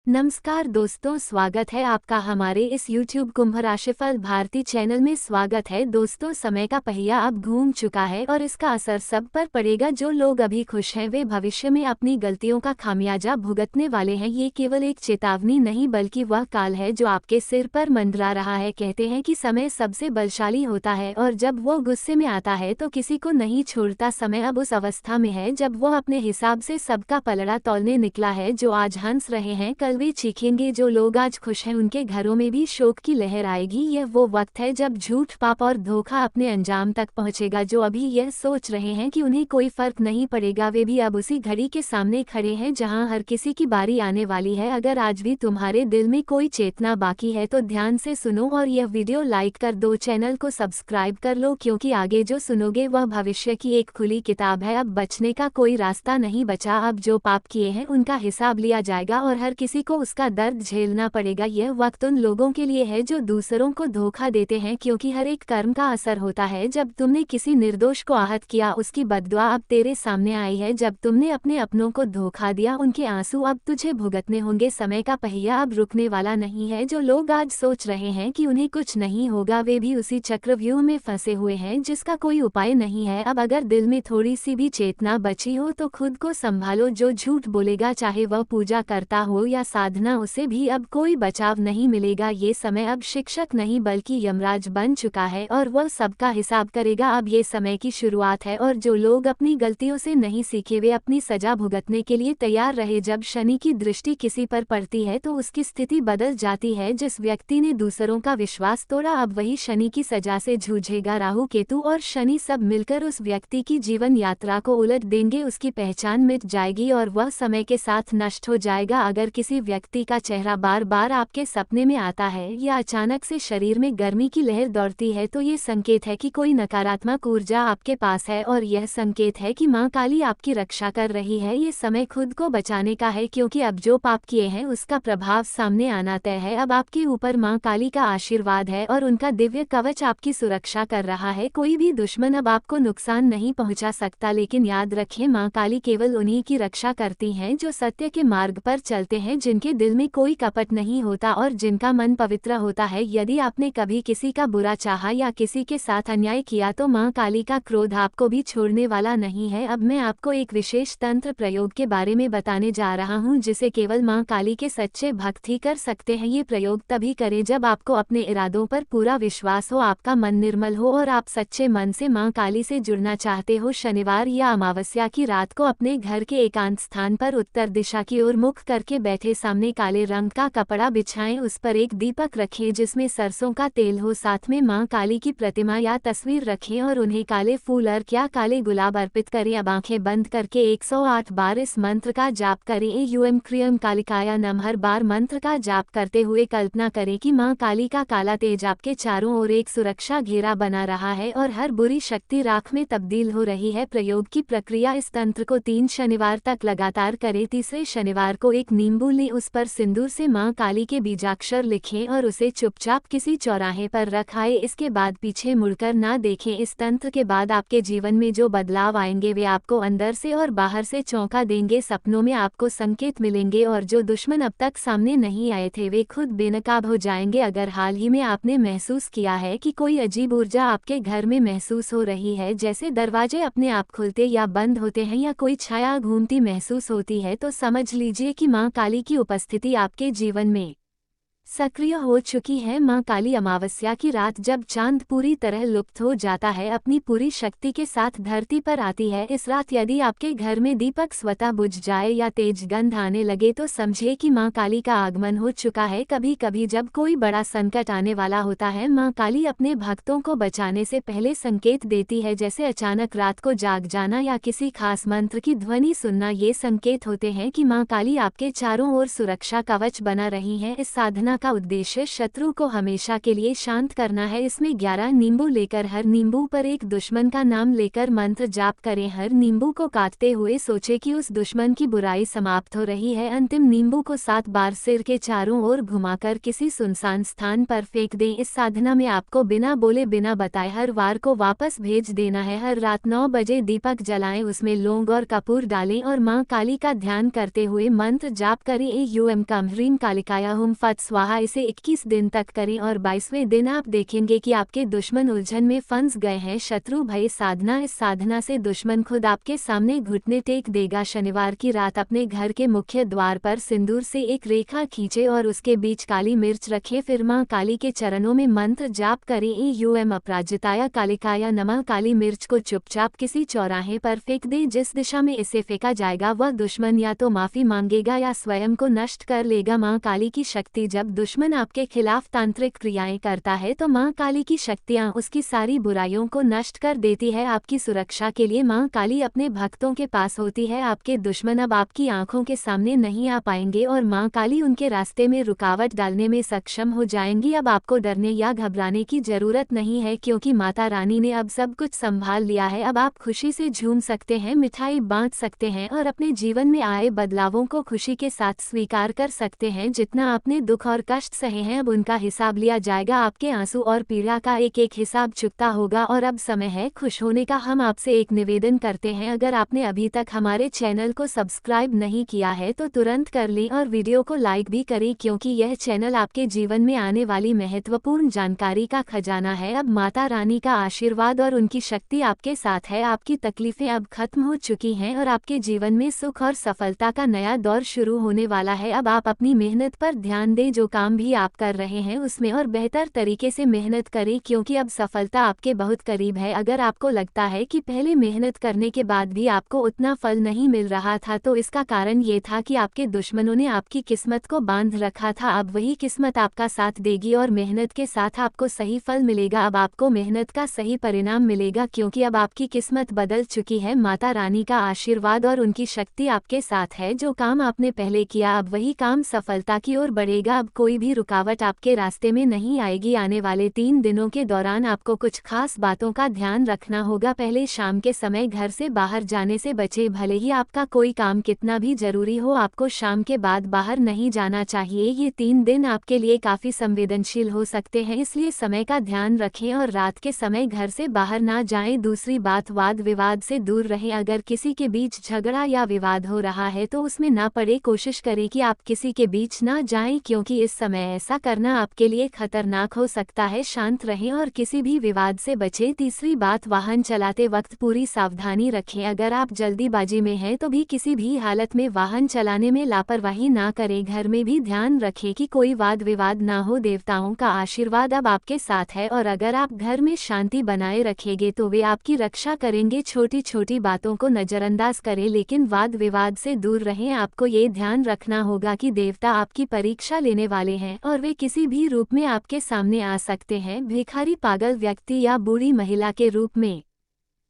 नमस्कार दोस्तों, स्वागत है आपका हमारे इस YouTube कुंभ राशिफल भारती चैनल में। स्वागत है दोस्तों। समय का पहिया अब घूम चुका है और इसका असर सब पर पड़ेगा। जो लोग अभी खुश हैं वे भविष्य में अपनी गलतियों का खामियाजा भुगतने वाले हैं। ये केवल एक चेतावनी नहीं बल्कि वह काल है जो आपके सिर पर मंडरा रहा है। कहते हैं कि समय सबसे बलशाली होता है और जब वो गुस्से में आता है तो किसी को नहीं छोड़ता। समय अब उस अवस्था में है जब वो अपने हिसाब से सबका पलड़ा तौलने निकला है। जो आज हंस रहे हैं कल वे चीखेंगे। जो लोग आज खुश हैं उनके घरों में भी शोक की लहर आएगी। यह वो वक्त है जब झूठ, पाप और धोखा अपने अंजाम तक पहुंचेगा। जो अभी यह सोच रहे हैं कि उन्हें कोई फर्क नहीं पड़ेगा, वे भी अब उसी घड़ी के सामने खड़े हैं जहां हर किसी की बारी आने वाली है। अगर आज भी तुम्हारे दिल में कोई चेतना बाकी है तो ध्यान से सुनो और यह वीडियो लाइक कर दो, चैनल को सब्सक्राइब कर लो, क्योंकि आगे जो सुनोगे वह भविष्य की एक खुली किताब है। अब बचने का कोई रास्ता नहीं बचा। अब जो पाप किए हैं उनका हिसाब लिया जाएगा और हर किसी को उसका दर्द झेलना पड़ेगा। यह वक्त उन लोगों के लिए है जो दूसरों को धोखा देते हैं, क्योंकि हर एक कर्म का असर होता है। जब तुमने किसी निर्दोष को आहत किया उसकी बद्दुआ अब तेरे सामने आई है। जब तुमने अपने अपनों को धोखा दिया उनके आंसू अब तुझे भुगतने होंगे। समय का पहिया अब रुकने वाला नहीं है। जो लोग आज सोच रहे हैं कि उन्हें कुछ नहीं होगा वे भी उसी चक्रव्यूह में फंसे हुए हैं जिसका कोई उपाय नहीं है। अब अगर दिल में थोड़ी सी भी चेतना बची हो तो खुद को संभालो। जो झूठ बोलेगा, चाहे वह पूजा करता हो या साधना, उसे भी अब कोई बचाव नहीं मिलेगा। ये समय अब शिक्षक नहीं बल्कि यमराज बन चुका है और वह सबका हिसाब करेगा। अब ये समय की शुरुआत है और जो लोग अपनी गलतियों से नहीं सीखे वे अपनी सजा भुगतने के लिए तैयार रहे। जब शनि की दृष्टि किसी पर पड़ती है तो उसकी स्थिति बदल जाती है। जिस व्यक्ति ने दूसरों का विश्वास तोड़ा अब वही शनि की सजा से जूझेगा। राहु, केतु और शनि सब मिलकर उस व्यक्ति की जीवन यात्रा को उलट देंगे। उसकी पहचान मिट जाएगी और वह समय के साथ नष्ट हो जाएगा। अगर किसी व्यक्ति का चेहरा बार बार आपके सपने में आता है या अचानक से शरीर में गर्मी की लहर दौड़ती है तो ये संकेत है कि कोई नकारात्मक ऊर्जा आपके पास है और यह संकेत है कि मां काली आपकी रक्षा कर रही है। ये समय खुद को बचाने का है, क्योंकि अब जो पाप किए हैं उसका प्रभाव सामने आना तय है। अब आपके ऊपर मां काली का आशीर्वाद है और उनका दिव्य कवच आपकी सुरक्षा कर रहा है। कोई भी दुश्मन अब आपको नुकसान नहीं पहुंचा सकता। लेकिन याद रखें, मां काली केवल उन्हीं की रक्षा करती हैं जो सत्य के मार्ग पर चलते हैं, जिनके दिल में कोई कपट नहीं होता और जिनका मन पवित्र होता है। यदि आपने कभी किसी का बुरा चाहा या किसी के साथ अन्याय किया तो मां काली का क्रोध आपको भी छोड़ने वाला नहीं है। अब मैं आपको एक विशेष तंत्र प्रयोग के बारे में बताने जा रहा हूं जिसे केवल मां काली के सच्चे भक्त ही कर सकते हैं। ये प्रयोग तभी करें जब आपको अपने इरादों पर पूरा विश्वास हो, आपका मन निर्मल हो और आप सच्चे मन से मां काली से जुड़ना चाहते हो। शनिवार या अमावस्या की रात को अपने घर के एकांत स्थान पर उत्तर दिशा की ओर मुख करके बैठे सामने काले रंग का कपड़ा बिछाएं। उस पर एक दीपक रखें जिसमें सरसों का तेल हो। साथ में मां काली की प्रतिमा या तस्वीर रखें और उन्हें काले फूल अर्घ या काले गुलाब अर्पित करें। अब आंखें बंद करके 108 बार इस मंत्र का जाप करें। यूएम क्रियम कालिकाया नमः। हर बार मंत्र का जाप करते हुए कल्पना करें कि मां काली का काला तेज आपके चारों ओर एक सुरक्षा घेरा बना रहा है और हर बुरी शक्ति राख में तब्दील हो रही है। प्रयोग की प्रक्रिया: इस तंत्र को 3 शनिवार तक लगातार करें। तीसरे शनिवार को एक नींबू लें, उस पर सिंदूर से मां काली के बीजाक्षर लिखें और उसे चुपचाप किसी चौराहे पर रख आए। इसके बाद पीछे मुड़कर ना देखें। इस तंत्र के बाद आपके जीवन में जो बदलाव आएंगे वे आपको अंदर से और बाहर से चौंका देंगे। सपनों में आपको संकेत मिलेंगे और जो दुश्मन अब तक सामने नहीं आए थे वे खुद बेनकाब हो जाएंगे। अगर हाल ही में आपने महसूस किया है कि कोई अजीब ऊर्जा आपके घर में महसूस हो रही है, जैसे दरवाजे अपने आप खुलते या बंद होते हैं या कोई छाया घूमती महसूस होती है, तो समझ लीजिए कि मां काली की उपस्थिति आपके जीवन में सक्रिय हो चुकी है। मां काली अमावस्या की रात जब चांद पूरी तरह लुप्त हो जाता है, अपनी पूरी शक्ति के साथ धरती पर आती है। इस रात यदि आपके घर में दीपक स्वतः बुझ जाए या तेज गंध आने लगे तो समझिए कि मां काली का आगमन हो चुका है। कभी कभी जब कोई बड़ा संकट आने वाला होता है, मां काली अपने भक्तों को बचाने से पहले संकेत देती है, जैसे अचानक रात को जाग जाना या किसी खास मंत्र की ध्वनि सुनना। ये संकेत होते हैं कि मां काली आपके चारों ओर सुरक्षा कवच बना रही हैं। इस साधना साधना का उद्देश्य शत्रु को हमेशा के लिए शांत करना है। इसमें 11 नींबू लेकर हर नींबू पर एक दुश्मन का नाम लेकर मंत्र जाप करें। हर नींबू को काटते हुए सोचे कि उस दुश्मन की बुराई समाप्त हो रही है। अंतिम नींबू को 7 बार सिर के चारों ओर घुमाकर किसी सुनसान स्थान पर फेंक दें। इस साधना में आपको बिना बोले बिना बताए हर वार को वापस भेज देना है। हर रात 9 बजे दीपक जलाएं, उसमें लौंग और कपूर डालें और मां काली का ध्यान करते हुए मंत्र जाप करें। यूएम कम ह्रीम कालिकाया हुम फट स्वाहा। इसे 21 दिन तक करें और 22वें दिन आप देखेंगे कि आपके दुश्मन उलझन में फंस गए हैं। शत्रु भय साधना। इस साधना से दुश्मन खुद आपके सामने घुटने टेक देगा। शनिवार की रात अपने घर के मुख्य द्वार पर सिंदूर से एक रेखा खींचे और उसके बीच काली मिर्च रखें। फिर मां काली के चरणों में मंत्र जाप करें। यूएम अपराजिताया कालिकाया नमः। काली मिर्च को चुपचाप किसी चौराहे पर फेंक दें। जिस दिशा में इसे फेंका जाएगा वह दुश्मन या तो माफी मांगेगा या स्वयं को नष्ट कर लेगा। मां काली की शक्ति। जब दुश्मन आपके खिलाफ तांत्रिक क्रियाएं करता है तो मां काली की शक्तियां उसकी सारी बुराइयों को नष्ट कर देती है। आपकी सुरक्षा के लिए मां काली अपने भक्तों के पास होती है। आपके दुश्मन अब आपकी आंखों के सामने नहीं आ पाएंगे और मां काली उनके रास्ते में रुकावट डालने में सक्षम हो जाएंगी। अब आपको डरने या घबराने की जरूरत नहीं है क्योंकि माता रानी ने अब सब कुछ संभाल लिया है। अब आप खुशी से झूम सकते हैं, मिठाई बांट सकते हैं और अपने जीवन में आए बदलावों को खुशी के साथ स्वीकार कर सकते हैं। जितना आपने दुख और कष्ट सहे हैं अब उनका हिसाब लिया जाएगा। आपके आंसू और पीड़ा का एक एक हिसाब चुकता होगा और अब समय है खुश होने का। हम आपसे एक निवेदन करते हैं, अगर आपने अभी तक हमारे चैनल को सब्सक्राइब नहीं किया है तो तुरंत कर लें और वीडियो को लाइक भी करें क्योंकि यह चैनल आपके जीवन में आने वाली महत्वपूर्ण जानकारी का खजाना है। अब माता रानी का आशीर्वाद और उनकी शक्ति आपके साथ है। आपकी तकलीफें अब खत्म हो चुकी हैं और आपके जीवन में सुख और सफलता का नया दौर शुरू होने वाला है। अब आप अपनी मेहनत पर ध्यान दें, जो काम भी आप कर रहे हैं उसमें और बेहतर तरीके से मेहनत करें क्योंकि अब सफलता आपके बहुत करीब है। अगर आपको लगता है कि पहले मेहनत करने के बाद भी आपको उतना फल नहीं मिल रहा था तो इसका कारण ये था कि आपके दुश्मनों ने आपकी किस्मत को बांध रखा था। अब वही किस्मत आपका साथ देगी और मेहनत के साथ आपको सही फल मिलेगा। अब आपको मेहनत का सही परिणाम मिलेगा क्योंकि अब आपकी किस्मत बदल चुकी है। माता रानी का आशीर्वाद और उनकी शक्ति आपके साथ है। जो काम आपने पहले किया अब वही काम सफलता की ओर बढ़ेगा। अब कोई भी रुकावट आपके रास्ते में नहीं आएगी। आने वाले 3 दिनों के दौरान आपको कुछ खास बातों का ध्यान रखना होगा। पहले शाम के समय घर से बाहर जाने से बचें। भले ही आपका कोई काम कितना भी जरूरी हो, आपको शाम के बाद बाहर नहीं जाना चाहिए। ये 3 दिन आपके लिए काफी संवेदनशील हो सकते हैं, इसलिए समय का ध्यान रखें और रात के समय घर से बाहर ना जाएं। दूसरी बात, वाद विवाद से दूर रहें। अगर किसी के बीच झगड़ा या विवाद हो रहा है तो उसमें ना पड़े। कोशिश करें कि आप किसी के बीच ना जाएं क्योंकि इस समय ऐसा करना आपके लिए खतरनाक हो सकता है। शांत रहें और किसी भी विवाद से बचें। तीसरी बात, वाहन चलाते वक्त पूरी सावधानी रखें। अगर आप जल्दीबाजी में हैं तो भी किसी भी हालत में वाहन चलाने में लापरवाही ना करें। घर में भी ध्यान रखें कि कोई वाद विवाद ना हो। देवताओं का आशीर्वाद अब आपके साथ है और अगर आप घर में शांति बनाए रखेंगे तो वे आपकी रक्षा करेंगे। छोटी छोटी बातों को नजरअंदाज करें लेकिन वाद विवाद से दूर रहें। आपको ये ध्यान रखना होगा कि देवता आपकी परीक्षा लेने वाले हैं और वे किसी भी रूप में आपके सामने आ सकते हैं। भिखारी, पागल व्यक्ति या बूढ़ी महिला के रूप में।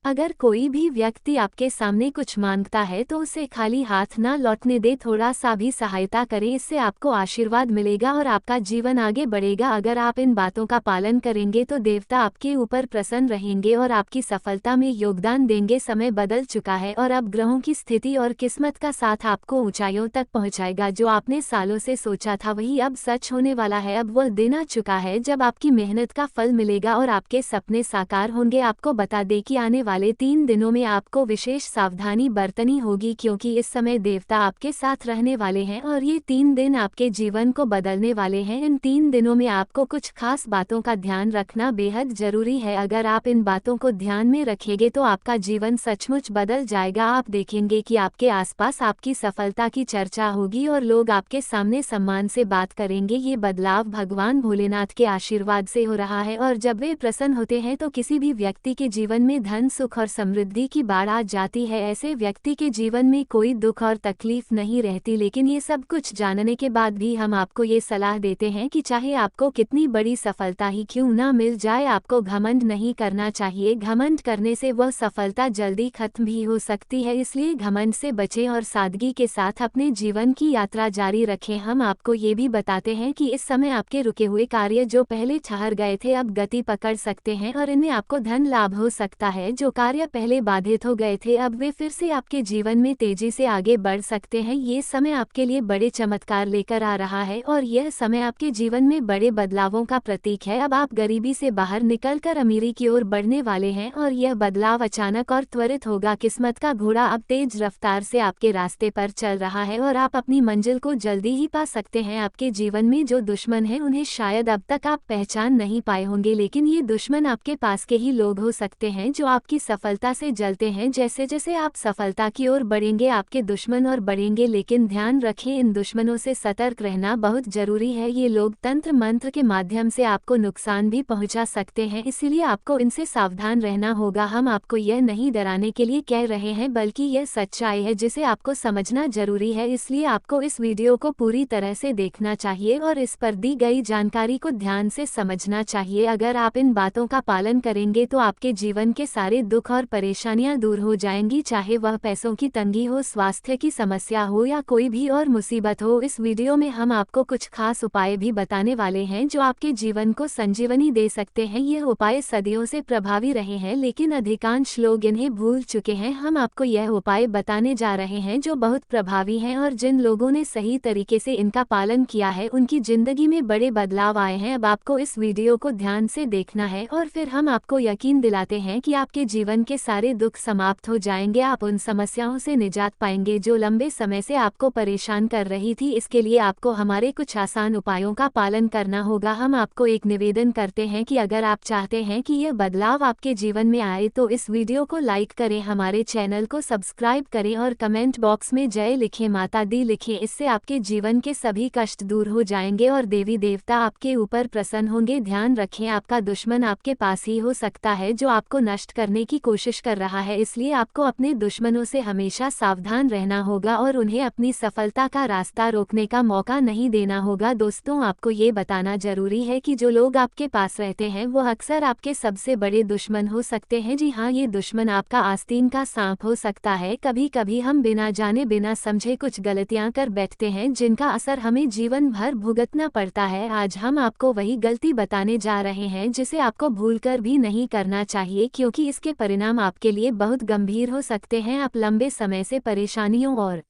अगर कोई भी व्यक्ति आपके सामने कुछ मांगता है तो उसे खाली हाथ ना लौटने दे, थोड़ा सा भी सहायता करें। इससे आपको आशीर्वाद मिलेगा और आपका जीवन आगे बढ़ेगा। अगर आप इन बातों का पालन करेंगे तो देवता आपके ऊपर प्रसन्न रहेंगे और आपकी सफलता में योगदान देंगे। समय बदल चुका है और अब ग्रहों की स्थिति और किस्मत का साथ आपको ऊंचाइयों तक पहुंचाएगा। जो आपने सालों से सोचा था वही अब सच होने वाला है। अब वह दिन आ चुका है जब आपकी मेहनत का फल मिलेगा और आपके सपने साकार होंगे। आपको बता दें कि आने वाले 3 दिनों में आपको विशेष सावधानी बरतनी होगी क्योंकि इस समय देवता आपके साथ रहने वाले हैं और ये 3 दिन आपके जीवन को बदलने वाले हैं। इन 3 दिनों में आपको कुछ खास बातों का ध्यान रखना बेहद जरूरी है। अगर आप इन बातों को ध्यान में रखेंगे तो आपका जीवन सचमुच बदल जाएगा। आप देखेंगे कि आपके आसपास आपकी सफलता की चर्चा होगी और लोग आपके सामने सम्मान से बात करेंगे। ये बदलाव भगवान भोलेनाथ के आशीर्वाद से हो रहा है और जब वे प्रसन्न होते हैं तो किसी भी व्यक्ति के जीवन में धन, सुख सुख और समृद्धि की बाढ़ आ जाती है। ऐसे व्यक्ति के जीवन में कोई दुख और तकलीफ नहीं रहती। लेकिन ये सब कुछ जानने के बाद भी हम आपको ये सलाह देते हैं कि चाहे आपको कितनी बड़ी सफलता ही क्यों ना मिल जाए, आपको घमंड नहीं करना चाहिए। घमंड करने से वह सफलता जल्दी खत्म भी हो सकती है, इसलिए घमंड से बचें और सादगी के साथ अपने जीवन की यात्रा जारी रखें। हम आपको ये भी बताते हैं कि इस समय आपके रुके हुए कार्य जो पहले ठहर गए थे अब गति पकड़ सकते हैं और इनमें आपको धन लाभ हो सकता है। जो कार्य पहले बाधित हो गए थे अब वे फिर से आपके जीवन में तेजी से आगे बढ़ सकते हैं। ये समय आपके लिए बड़े चमत्कार लेकर आ रहा है और यह समय आपके जीवन में बड़े बदलावों का प्रतीक है। अब आप गरीबी से बाहर निकलकर अमीरी की ओर बढ़ने वाले हैं और यह बदलाव अचानक और त्वरित होगा। किस्मत का घोड़ा अब तेज रफ्तार से आपके रास्ते पर चल रहा है और आप अपनी मंजिल को जल्दी ही पा सकते हैं। आपके जीवन में जो दुश्मन है उन्हें शायद अब तक आप पहचान नहीं पाए होंगे, लेकिन ये दुश्मन आपके पास के ही लोग हो सकते हैं जो आपकी सफलता से जलते हैं। जैसे जैसे आप सफलता की ओर बढ़ेंगे आपके दुश्मन और बढ़ेंगे, लेकिन ध्यान रखें इन दुश्मनों से सतर्क रहना बहुत जरूरी है। ये लोग तंत्र मंत्र के माध्यम से आपको नुकसान भी पहुंचा सकते हैं, इसीलिए आपको इनसे सावधान रहना होगा। हम आपको यह नहीं डराने के लिए कह रहे हैं बल्कि यह सच्चाई है जिसे आपको समझना जरूरी है, इसलिए आपको इस वीडियो को पूरी तरह से देखना चाहिए और इस पर दी गई जानकारी को ध्यान से समझना चाहिए। अगर आप इन बातों का पालन करेंगे तो आपके जीवन के सारे दुख और परेशानियां दूर हो जाएंगी, चाहे वह पैसों की तंगी हो, स्वास्थ्य की समस्या हो या कोई भी और मुसीबत हो। इस वीडियो में हम आपको कुछ खास उपाय भी बताने वाले हैं जो आपके जीवन को संजीवनी दे सकते हैं। यह उपाय सदियों से प्रभावी रहे हैं लेकिन अधिकांश लोग इन्हें भूल चुके हैं। हम आपको यह उपाय बताने जा रहे हैं जो बहुत प्रभावी हैं और जिन लोगों ने सही तरीके से इनका पालन किया है उनकी जिंदगी में बड़े बदलाव आए हैं। अब आपको इस वीडियो को ध्यान से देखना है और फिर हम आपको यकीन दिलाते हैं कि आपके जीवन के सारे दुख समाप्त हो जाएंगे। आप उन समस्याओं से निजात पाएंगे जो लंबे समय से आपको परेशान कर रही थी। इसके लिए आपको हमारे कुछ आसान उपायों का पालन करना होगा। हम आपको एक निवेदन करते हैं कि अगर आप चाहते हैं कि यह बदलाव आपके जीवन में आए तो इस वीडियो को लाइक करें, हमारे चैनल को सब्सक्राइब करें और कमेंट बॉक्स में जय लिखें, माता दी लिखें। इससे आपके जीवन के सभी कष्ट दूर हो जाएंगे और देवी देवता आपके ऊपर प्रसन्न होंगे। ध्यान रखें आपका दुश्मन आपके पास ही हो सकता है जो आपको नष्ट करने की कोशिश कर रहा है, इसलिए आपको अपने दुश्मनों से हमेशा सावधान रहना होगा और उन्हें अपनी सफलता का रास्ता रोकने का मौका नहीं देना होगा। दोस्तों, आपको ये बताना जरूरी है कि जो लोग आपके पास रहते हैं वो अक्सर आपके सबसे बड़े दुश्मन हो सकते हैं। जी हाँ, ये दुश्मन आपका आस्तीन का सांप हो सकता है। कभी कभी हम बिना जाने बिना समझे कुछ गलतियां कर बैठते हैं जिनका असर हमें जीवन भर भुगतना पड़ता है। आज हम आपको वही गलती बताने जा रहे हैं जिसे आपको भूलकर भी नहीं करना चाहिए, क्योंकि इसके परिणाम आपके लिए बहुत गंभीर हो सकते हैं। आप लंबे समय से परेशानियों और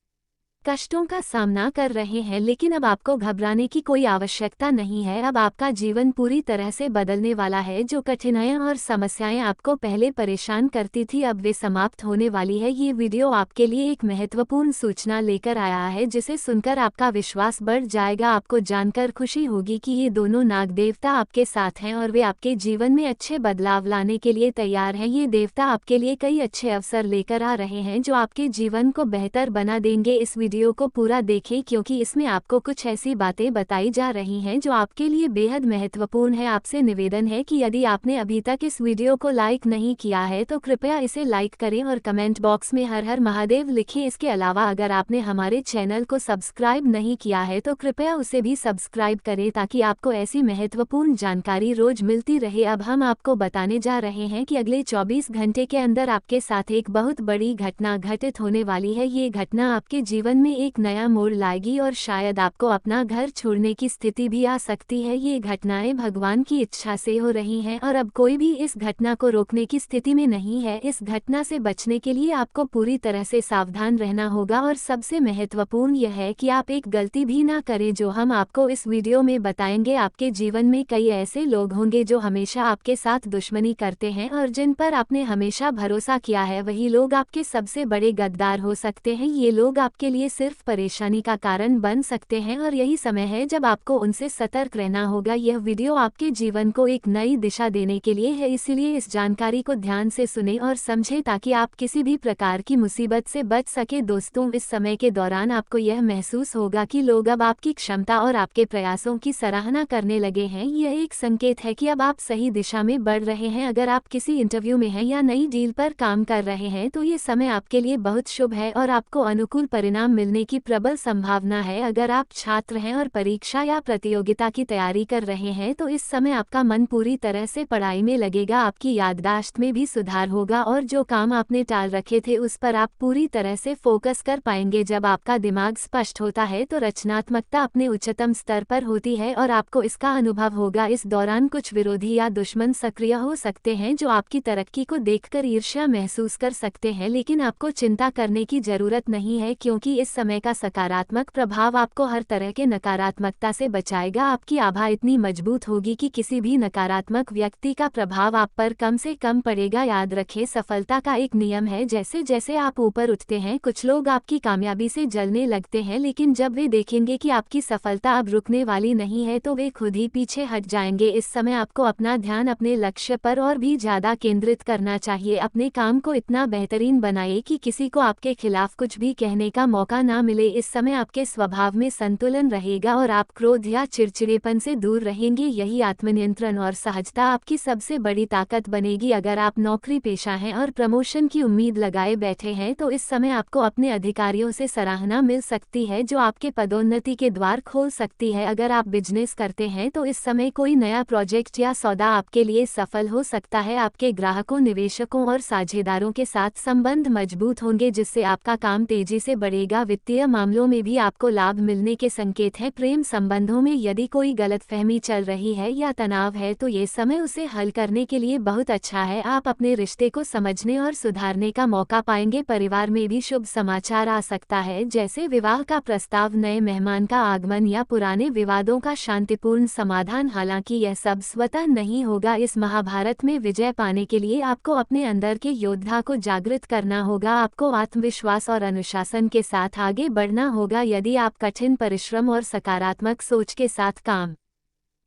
कष्टों का सामना कर रहे हैं, लेकिन अब आपको घबराने की कोई आवश्यकता नहीं है। अब आपका जीवन पूरी तरह से बदलने वाला है। जो कठिनाइयां और समस्याएं आपको पहले परेशान करती थी अब वे समाप्त होने वाली है। ये वीडियो आपके लिए एक महत्वपूर्ण सूचना लेकर आया है जिसे सुनकर आपका विश्वास बढ़ जाएगा। आपको जानकर खुशी होगी कि ये दोनों नाग देवता आपके साथ हैं और वे आपके जीवन में अच्छे बदलाव लाने के लिए तैयार हैं। ये देवता आपके लिए कई अच्छे अवसर लेकर आ रहे हैं जो आपके जीवन को बेहतर बना देंगे। इस वीडियो को पूरा देखें क्योंकि इसमें आपको कुछ ऐसी बातें बताई जा रही हैं जो आपके लिए बेहद महत्वपूर्ण है। आपसे निवेदन है कि यदि आपने अभी तक इस वीडियो को लाइक नहीं किया है तो कृपया इसे लाइक करें और कमेंट बॉक्स में हर हर महादेव लिखें। इसके अलावा अगर आपने हमारे चैनल को सब्सक्राइब नहीं किया है तो कृपया उसे भी सब्सक्राइब करें ताकि आपको ऐसी महत्वपूर्ण जानकारी रोज मिलती रहे। अब हम आपको बताने जा रहे हैं कि अगले 24 घंटे के अंदर आपके साथ एक बहुत बड़ी घटना घटित होने वाली है। ये घटना आपके जीवन में एक नया मोड़ लाएगी और शायद आपको अपना घर छोड़ने की स्थिति भी आ सकती है। ये घटनाएं भगवान की इच्छा से हो रही हैं और अब कोई भी इस घटना को रोकने की स्थिति में नहीं है। इस घटना से बचने के लिए आपको पूरी तरह से सावधान रहना होगा और सबसे महत्वपूर्ण यह है कि आप एक गलती भी ना करें जो हम आपको इस वीडियो में बताएंगे। आपके जीवन में कई ऐसे लोग होंगे जो हमेशा आपके साथ दुश्मनी करते हैं और जिन पर आपने हमेशा भरोसा किया है वही लोग आपके सबसे बड़े गद्दार हो सकते हैं। ये लोग आपके लिए सिर्फ परेशानी का कारण बन सकते हैं और यही समय है जब आपको उनसे सतर्क रहना होगा। यह वीडियो आपके जीवन को एक नई दिशा देने के लिए है, इसलिए इस जानकारी को ध्यान से सुनें और समझें ताकि आप किसी भी प्रकार की मुसीबत से बच सके। दोस्तों, इस समय के दौरान आपको यह महसूस होगा कि लोग अब आपकी क्षमता और आपके प्रयासों की सराहना करने लगे हैं। यह एक संकेत है कि अब आप सही दिशा में बढ़ रहे हैं। अगर आप किसी इंटरव्यू में हैं या नई डील पर काम कर रहे हैं तो ये समय आपके लिए बहुत शुभ है और आपको अनुकूल परिणाम मिलने की प्रबल संभावना है। अगर आप छात्र हैं और परीक्षा या प्रतियोगिता की तैयारी कर रहे हैं तो इस समय आपका मन पूरी तरह से पढ़ाई में लगेगा। आपकी याददाश्त में भी सुधार होगा और जो काम आपने टाल रखे थे उस पर आप पूरी तरह से फोकस कर पाएंगे। जब आपका दिमाग स्पष्ट होता है तो रचनात्मकता अपने उच्चतम स्तर पर होती है और आपको इसका अनुभव होगा। इस दौरान कुछ विरोधी या दुश्मन सक्रिय हो सकते हैं जो आपकी तरक्की को देखकर ईर्ष्या महसूस कर सकते हैं, लेकिन आपको चिंता करने की जरूरत नहीं है क्योंकि इस समय का सकारात्मक प्रभाव आपको हर तरह के नकारात्मकता से बचाएगा। आपकी आभा इतनी मजबूत होगी कि किसी भी नकारात्मक व्यक्ति का प्रभाव आप पर कम से कम पड़ेगा। याद रखें, सफलता का एक नियम है, जैसे जैसे आप ऊपर उठते हैं कुछ लोग आपकी कामयाबी से जलने लगते हैं, लेकिन जब वे देखेंगे कि आपकी सफलता अब रुकने वाली नहीं है तो वे खुद ही पीछे हट जाएंगे। इस समय आपको अपना ध्यान अपने लक्ष्य पर और भी ज्यादा केंद्रित करना चाहिए। अपने काम को इतना बेहतरीन बनाइए कि किसी को आपके खिलाफ कुछ भी कहने का मौका ना मिले। इस समय आपके स्वभाव में संतुलन रहेगा और आप क्रोध या चिड़चिड़ेपन से दूर रहेंगे। यही आत्मनियंत्रण और सहजता आपकी सबसे बड़ी ताकत बनेगी। अगर आप नौकरी पेशा हैं और प्रमोशन की उम्मीद लगाए बैठे हैं तो इस समय आपको अपने अधिकारियों से सराहना मिल सकती है जो आपके पदोन्नति के द्वार खोल सकती है। अगर आप बिजनेस करते हैं तो इस समय कोई नया प्रोजेक्ट या सौदा आपके लिए सफल हो सकता है। आपके ग्राहकों, निवेशकों और साझेदारों के साथ संबंध मजबूत होंगे जिससे आपका काम तेजी से बढ़ेगा। वित्तीय मामलों में भी आपको लाभ मिलने के संकेत हैं। प्रेम संबंधों में यदि कोई गलतफहमी चल रही है या तनाव है तो ये समय उसे हल करने के लिए बहुत अच्छा है। आप अपने रिश्ते को समझने और सुधारने का मौका पाएंगे। परिवार में भी शुभ समाचार आ सकता है, जैसे विवाह का प्रस्ताव, नए मेहमान का आगमन या पुराने विवादों का शांतिपूर्ण समाधान। हालांकि यह सब स्वतः नहीं होगा। इस महाभारत में विजय पाने के लिए आपको अपने अंदर के योद्धा को जागृत करना होगा। आपको आत्मविश्वास और अनुशासन के साथ आगे बढ़ना होगा। यदि आप कठिन परिश्रम और सकारात्मक सोच के साथ काम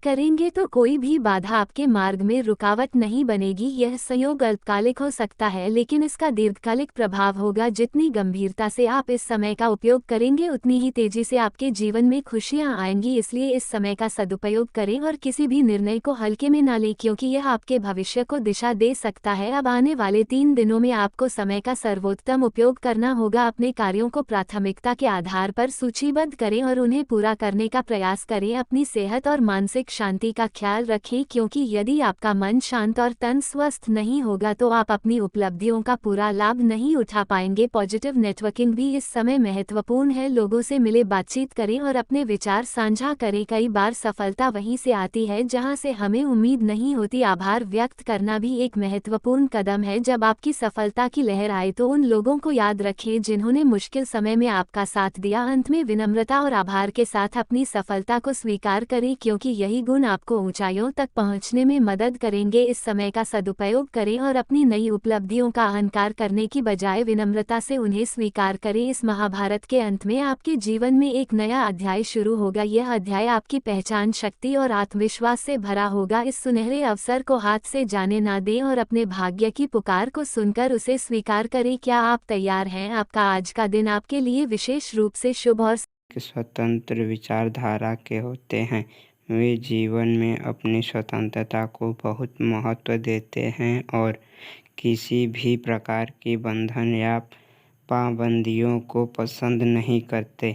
करेंगे तो कोई भी बाधा आपके मार्ग में रुकावट नहीं बनेगी। यह संयोग अल्पकालिक हो सकता है लेकिन इसका दीर्घकालिक प्रभाव होगा। जितनी गंभीरता से आप इस समय का उपयोग करेंगे उतनी ही तेजी से आपके जीवन में खुशियां आएंगी। इसलिए इस समय का सदुपयोग करें और किसी भी निर्णय को हल्के में न लें क्योंकि यह आपके भविष्य को दिशा दे सकता है। अब आने वाले 3 दिनों में आपको समय का सर्वोत्तम उपयोग करना होगा। अपने कार्यों को प्राथमिकता के आधार पर सूचीबद्ध करें और उन्हें पूरा करने का प्रयास करें। अपनी सेहत और मानसिक शांति का ख्याल रखें क्योंकि यदि आपका मन शांत और तन स्वस्थ नहीं होगा तो आप अपनी उपलब्धियों का पूरा लाभ नहीं उठा पाएंगे। पॉजिटिव नेटवर्किंग भी इस समय महत्वपूर्ण है। लोगों से मिले, बातचीत करें और अपने विचार साझा करें। कई बार सफलता वहीं से आती है जहां से हमें उम्मीद नहीं होती। आभार व्यक्त करना भी एक महत्वपूर्ण कदम है। जब आपकी सफलता की लहर आए तो उन लोगों को याद रखें जिन्होंने मुश्किल समय में आपका साथ दिया। अंत में विनम्रता और आभार के साथ अपनी सफलता को स्वीकार करें क्योंकि यही गुण आपको ऊंचाइयों तक पहुंचने में मदद करेंगे। इस समय का सदुपयोग करें और अपनी नई उपलब्धियों का अहंकार करने की बजाय विनम्रता से उन्हें स्वीकार करें। इस महाभारत के अंत में आपके जीवन में एक नया अध्याय शुरू होगा। यह अध्याय आपकी पहचान, शक्ति और आत्मविश्वास से भरा होगा। इस सुनहरे अवसर को हाथ से जाने ना दें और अपने भाग्य की पुकार को सुनकर उसे स्वीकार करें। क्या आप तैयार हैं? आपका आज का दिन आपके लिए विशेष रूप से शुभ और स्वतंत्र विचारधारा के होते हैं। वे जीवन में अपनी स्वतंत्रता को बहुत महत्व देते हैं और किसी भी प्रकार की बंधन या पाबंदियों को पसंद नहीं करते।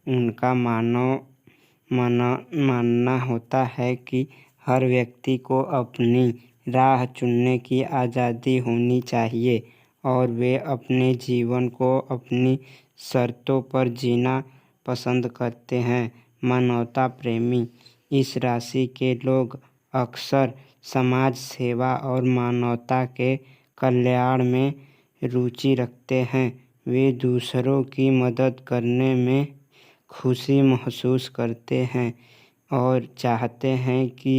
उनका मानना होता है कि हर व्यक्ति को अपनी राह चुनने की आज़ादी होनी चाहिए और वे अपने जीवन को अपनी शर्तों पर जीना पसंद करते हैं। मानवता प्रेमी इस राशि के लोग अक्सर समाज सेवा और मानवता के कल्याण में रुचि रखते हैं। वे दूसरों की मदद करने में खुशी महसूस करते हैं और चाहते हैं कि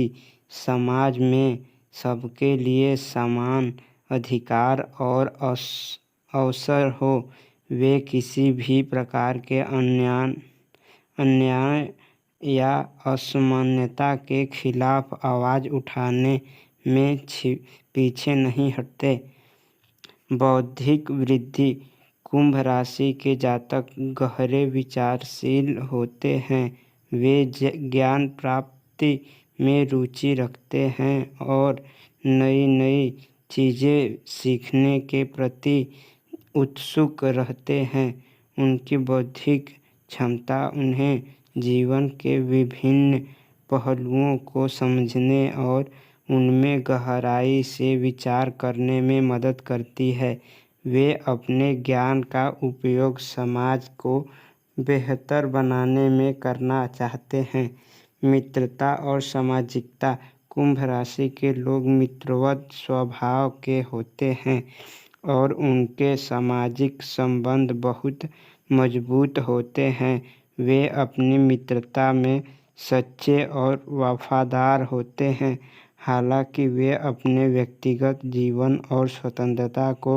समाज में सबके लिए समान अधिकार और अवसर हो। वे किसी भी प्रकार के अन्याय या असमानता के खिलाफ आवाज़ उठाने में पीछे नहीं हटते। बौद्धिक वृद्धि। कुंभ राशि के जातक गहरे विचारशील होते हैं। वे ज्ञान प्राप्ति में रुचि रखते हैं और नई नई चीज़ें सीखने के प्रति उत्सुक रहते हैं। उनकी बौद्धिक क्षमता उन्हें जीवन के विभिन्न पहलुओं को समझने और उनमें गहराई से विचार करने में मदद करती है। वे अपने ज्ञान का उपयोग समाज को बेहतर बनाने में करना चाहते हैं। मित्रता और सामाजिकता। कुंभ राशि के लोग मित्रवत स्वभाव के होते हैं और उनके सामाजिक संबंध बहुत मजबूत होते हैं। वे अपनी मित्रता में सच्चे और वफादार होते हैं। हालांकि वे अपने व्यक्तिगत जीवन और स्वतंत्रता को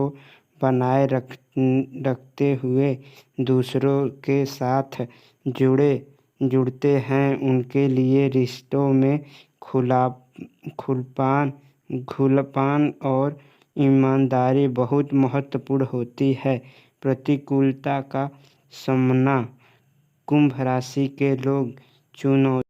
बनाए रखते हुए दूसरों के साथ जुड़ते हैं। उनके लिए रिश्तों में खुलापन और ईमानदारी बहुत महत्वपूर्ण होती है। प्रतिकूलता का सामना। कुंभ राशि के लोग चुनौती